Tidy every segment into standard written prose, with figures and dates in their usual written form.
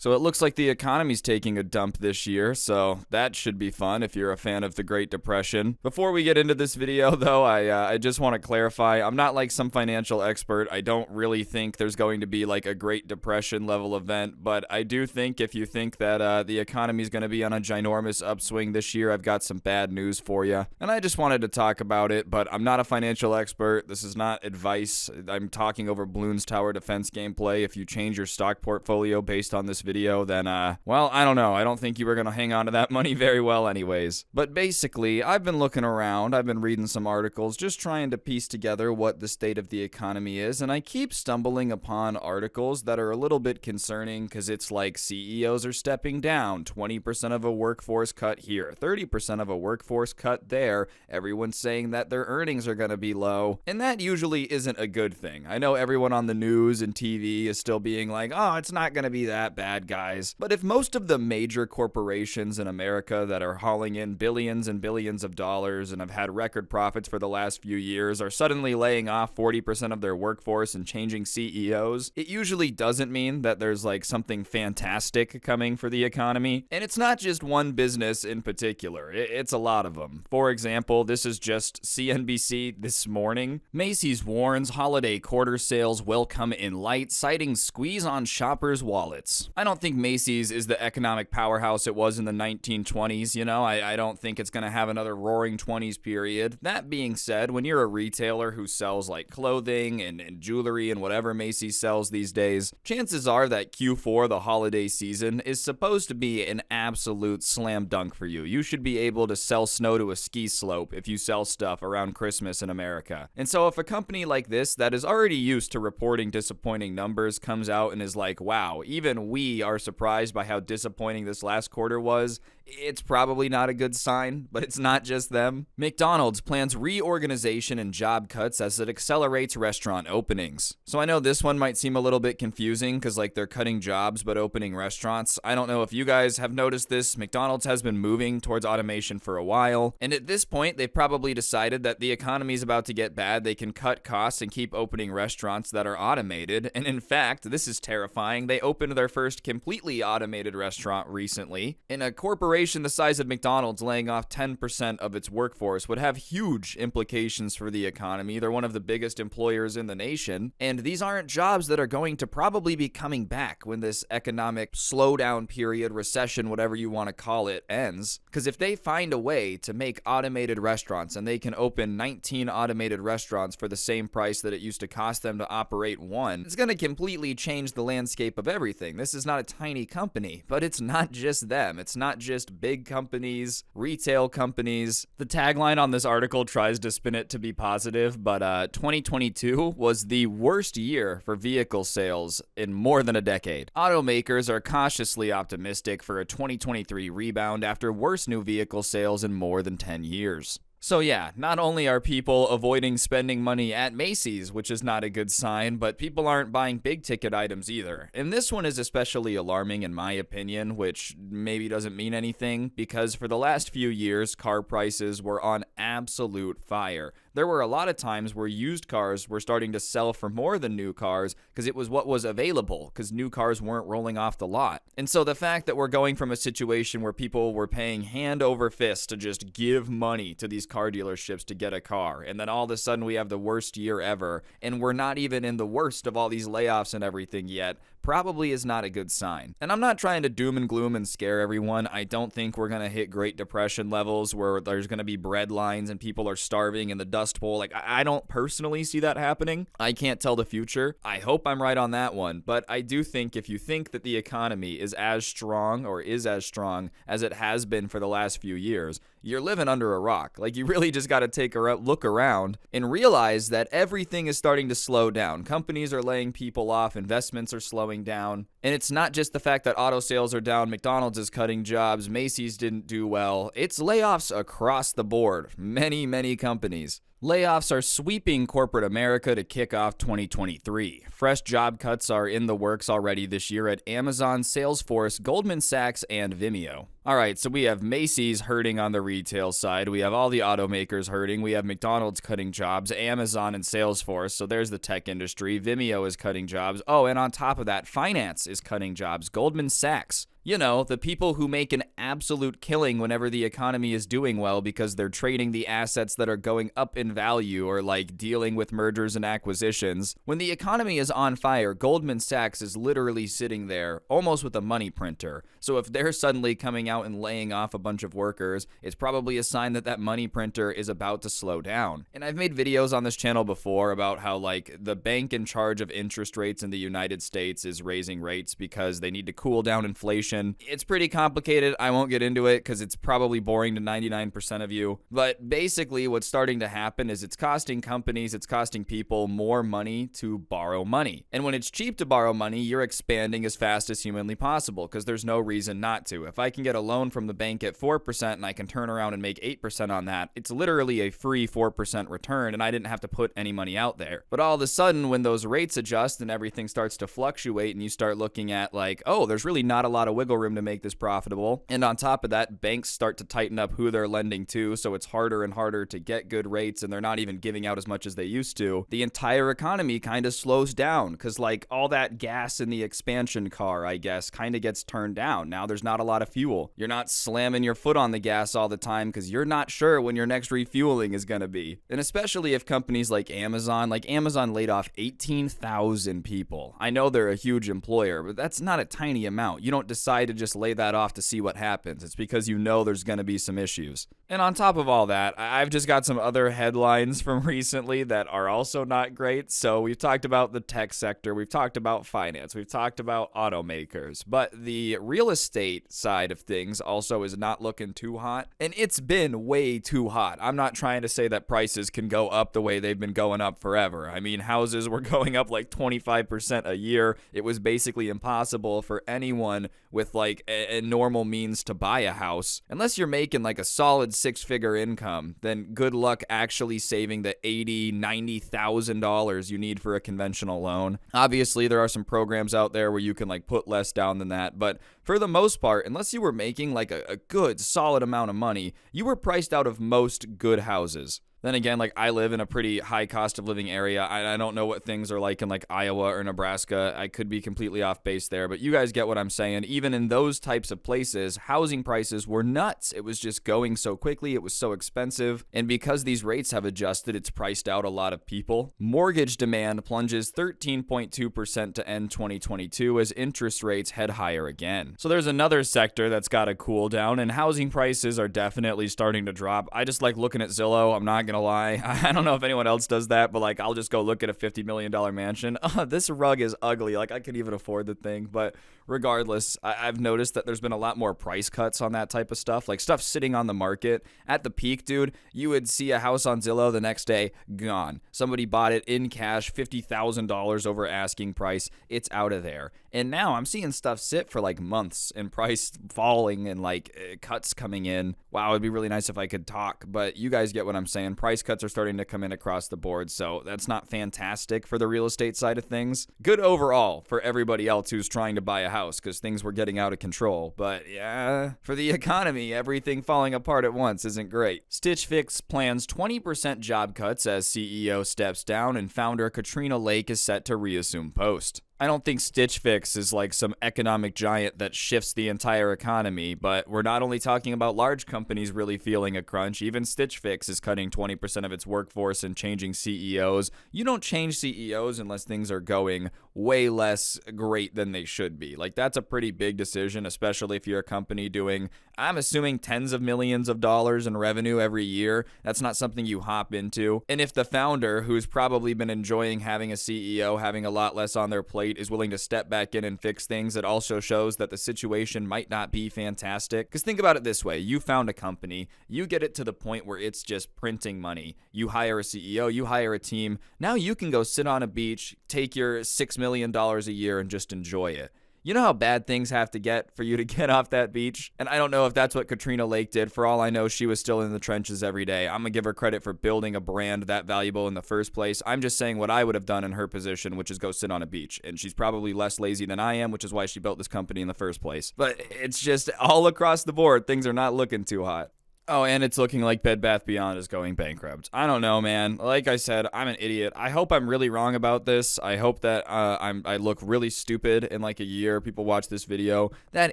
So it looks like the economy's taking a dump this year, so that should be fun if you're a fan of the Great Depression. Before we get into this video, though, I just want to clarify, I'm not like some financial expert. I don't really think there's going to be like a Great Depression level event, but I do think if you think that the economy's going to be on a ginormous upswing this year, I've got some bad news for you. And I just wanted to talk about it, but I'm not a financial expert. This is not advice. I'm talking over Bloons Tower Defense gameplay. If you change your stock portfolio based on this video, then, well, I don't know. I don't think you were going to hang on to that money very well anyways. But basically, I've been looking around. I've been reading some articles, just trying to piece together what the state of the economy is, and I keep stumbling upon articles that are a little bit concerning because it's like CEOs are stepping down, 20% of a workforce cut here, 30% of a workforce cut there, everyone's saying that their earnings are going to be low, and that usually isn't a good thing. I know everyone on the news and TV is still being like, oh, it's not going to be that bad, guys. But if most of the major corporations in America that are hauling in billions and billions of dollars and have had record profits for the last few years are suddenly laying off 40% of their workforce and changing CEOs, it usually doesn't mean that there's like something fantastic coming for the economy. And it's not just one business in particular, it's a lot of them. For example, this is just CNBC this morning. Macys warns holiday quarter sales will come in light, citing squeeze on shoppers' wallets. I don't think Macys is the economic powerhouse it was in the 1920s, you know? I don't think it's gonna have another roaring 20s period. That being said, when you're a retailer who sells like clothing and jewelry and whatever Macys sells these days, chances are that Q4, the holiday season, is supposed to be an absolute slam dunk for you. You should be able to sell snow to a ski slope if you sell stuff around Christmas in America. And so if a company like this that is already used to reporting disappointing numbers comes out and is like, wow, even we are surprised by how disappointing this last quarter was, it's probably not a good sign, but it's not just them. McDonald's plans reorganization and job cuts as it accelerates restaurant openings. So I know this one might seem a little bit confusing because like they're cutting jobs but opening restaurants. I don't know if you guys have noticed this. McDonald's has been moving towards automation for a while, and at this point they've probably decided that the economy is about to get bad. They can cut costs and keep opening restaurants that are automated, and in fact, this is terrifying. They opened their first completely automated restaurant recently. In a corporation the size of McDonald's laying off 10% of its workforce would have huge implications for the economy. They're one of the biggest employers in the nation, and these aren't jobs that are going to probably be coming back when this economic slowdown period, recession, whatever you want to call it, ends. Because if they find a way to make automated restaurants and they can open 19 automated restaurants for the same price that it used to cost them to operate one, it's going to completely change the landscape of everything. This is not a tiny company, but it's not just them. It's not just big companies, retail companies. The tagline on this article tries to spin it to be positive, but 2022 was the worst year for vehicle sales in more than a decade. Automakers are cautiously optimistic for a 2023 rebound after worst new vehicle sales in more than 10 years. So yeah, not only are people avoiding spending money at Macys, which is not a good sign, but people aren't buying big ticket items either. And this one is especially alarming in my opinion, which maybe doesn't mean anything, because for the last few years, car prices were on absolute fire. There were a lot of times where used cars were starting to sell for more than new cars because it was what was available, because new cars weren't rolling off the lot. And so the fact that we're going from a situation where people were paying hand over fist to just give money to these car dealerships to get a car, and then all of a sudden we have the worst year ever, and we're not even in the worst of all these layoffs and everything yet, probably is not a good sign. And I'm not trying to doom and gloom and scare everyone. I don't think we're gonna hit Great Depression levels where there's gonna be bread lines and people are starving in the Dust Bowl. Like, I don't personally see that happening. I can't tell the future. I hope I'm right on that one, but I do think if you think that the economy is as strong or is as strong as it has been for the last few years, you're living under a rock. Like, you really just got to take a look around and realize that everything is starting to slow down. Companies are laying people off, investments are slowing down, and it's not just the fact that auto sales are down, McDonald's is cutting jobs, Macys didn't do well. It's layoffs across the board. Many companies. Layoffs are sweeping corporate America to kick off 2023. Fresh job cuts are in the works already this year at Amazon, Salesforce, Goldman Sachs, and Vimeo. Alright, so we have Macys hurting on the retail side, we have all the automakers hurting, we have McDonald's cutting jobs, Amazon and Salesforce, so there's the tech industry, Vimeo is cutting jobs, oh, and on top of that, finance is cutting jobs, Goldman Sachs. You know, the people who make an absolute killing whenever the economy is doing well because they're trading the assets that are going up in value or like dealing with mergers and acquisitions. When the economy is on fire, Goldman Sachs is literally sitting there almost with a money printer. So if they're suddenly coming out and laying off a bunch of workers, it's probably a sign that that money printer is about to slow down. And I've made videos on this channel before about how like the bank in charge of interest rates in the United States is raising rates because they need to cool down inflation. It's pretty complicated. I won't get into it because it's probably boring to 99% of you. But basically what's starting to happen is it's costing companies, it's costing people more money to borrow money. And when it's cheap to borrow money, you're expanding as fast as humanly possible because there's no reason not to. If I can get a loan from the bank at 4% and I can turn around and make 8% on that, it's literally a free 4% return and I didn't have to put any money out there. But all of a sudden, when those rates adjust and everything starts to fluctuate and you start looking at like, oh, there's really not a lot of wiggle room to make this profitable. And on top of that, banks start to tighten up who they're lending to, so it's harder and harder to get good rates and they're not even giving out as much as they used to. The entire economy kind of slows down because like all that gas in the expansion car, I guess, kind of gets turned down. Now there's not a lot of fuel. You're not slamming your foot on the gas all the time because you're not sure when your next refueling is going to be. And especially if companies like Amazon laid off 18,000 people. I know they're a huge employer, but that's not a tiny amount. You don't decide to just lay that off to see what happens. It's because you know there's going to be some issues. And on top of all that, I've just got some other headlines from recently that are also not great. So we've talked about the tech sector, we've talked about finance, we've talked about automakers, but the real estate side of things also is not looking too hot. And it's been way too hot. I'm not trying to say that prices can go up the way they've been going up forever. I mean, houses were going up like 25% a year. It was basically impossible for anyone with like a normal means to buy a house. Unless you're making like a solid six-figure income, then good luck actually saving the $80,000, $90,000 you need for a conventional loan. Obviously, there are some programs out there where you can like put less down than that, but for the most part, unless you were making like a good solid amount of money, you were priced out of most good houses. Then again, like I live in a pretty high cost of living area. I don't know what things are like in like Iowa or Nebraska. I could be completely off base there, but you guys get what I'm saying. Even in those types of places, housing prices were nuts. It was just going so quickly. It was so expensive. And because these rates have adjusted, it's priced out a lot of people. Mortgage demand plunges 13.2% to end 2022 as interest rates head higher again. So there's another sector that's got to cool down, and housing prices are definitely starting to drop. I just like looking at Zillow. I'm not gonna lie. I don't know if anyone else does that, but like I'll just go look at a $50 million mansion. This rug is ugly. Like I could even afford the thing, but regardless, I've noticed that there's been a lot more price cuts on that type of stuff, like stuff sitting on the market. At the peak, dude, you would see a house on Zillow the next day, gone. Somebody bought it in cash, $50,000 over asking price. It's out of there. And now I'm seeing stuff sit for like months and price falling and like cuts coming in. Wow, it'd be really nice if I could talk, but you guys get what I'm saying. Price cuts are starting to come in across the board, so that's not fantastic for the real estate side of things. Good overall for everybody else who's trying to buy a house because things were getting out of control. But yeah, for the economy, everything falling apart at once isn't great. Stitch Fix plans 20% job cuts as CEO steps down, and founder Katrina Lake is set to reassume post. I don't think Stitch Fix is like some economic giant that shifts the entire economy, but we're not only talking about large companies really feeling a crunch. Even Stitch Fix is cutting 20% of its workforce and changing CEOs. You don't change CEOs unless things are going way less great than they should be. Like that's a pretty big decision, especially if you're a company doing, I'm assuming, tens of millions of dollars in revenue every year. That's not something you hop into. And if the founder, who's probably been enjoying having a CEO, having a lot less on their plate, is willing to step back in and fix things, it also shows that the situation might not be fantastic. Because think about it this way. You found a company, you get it to the point where it's just printing money. You hire a CEO, you hire a team. Now you can go sit on a beach, take your $6 million a year and just enjoy it. You know how bad things have to get for you to get off that beach? And I don't know if that's what Katrina Lake did. For all I know, she was still in the trenches every day. I'm going to give her credit for building a brand that valuable in the first place. I'm just saying what I would have done in her position, which is go sit on a beach. And she's probably less lazy than I am, which is why she built this company in the first place. But it's just all across the board, things are not looking too hot. Oh, and it's looking like Bed Bath & Beyond is going bankrupt. I don't know, man. Like I said, I'm an idiot. I hope I'm really wrong about this. I hope that I look really stupid in like a year. People watch this video. That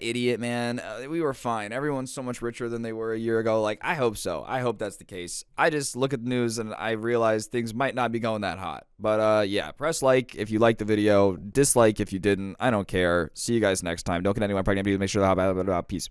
idiot, man. We were fine. Everyone's so much richer than they were a year ago. Like, I hope so. I hope that's the case. I just look at the news and I realize things might not be going that hot. But yeah, press like if you liked the video. Dislike if you didn't. I don't care. See you guys next time. Don't get anyone pregnant. Make sure to have peace.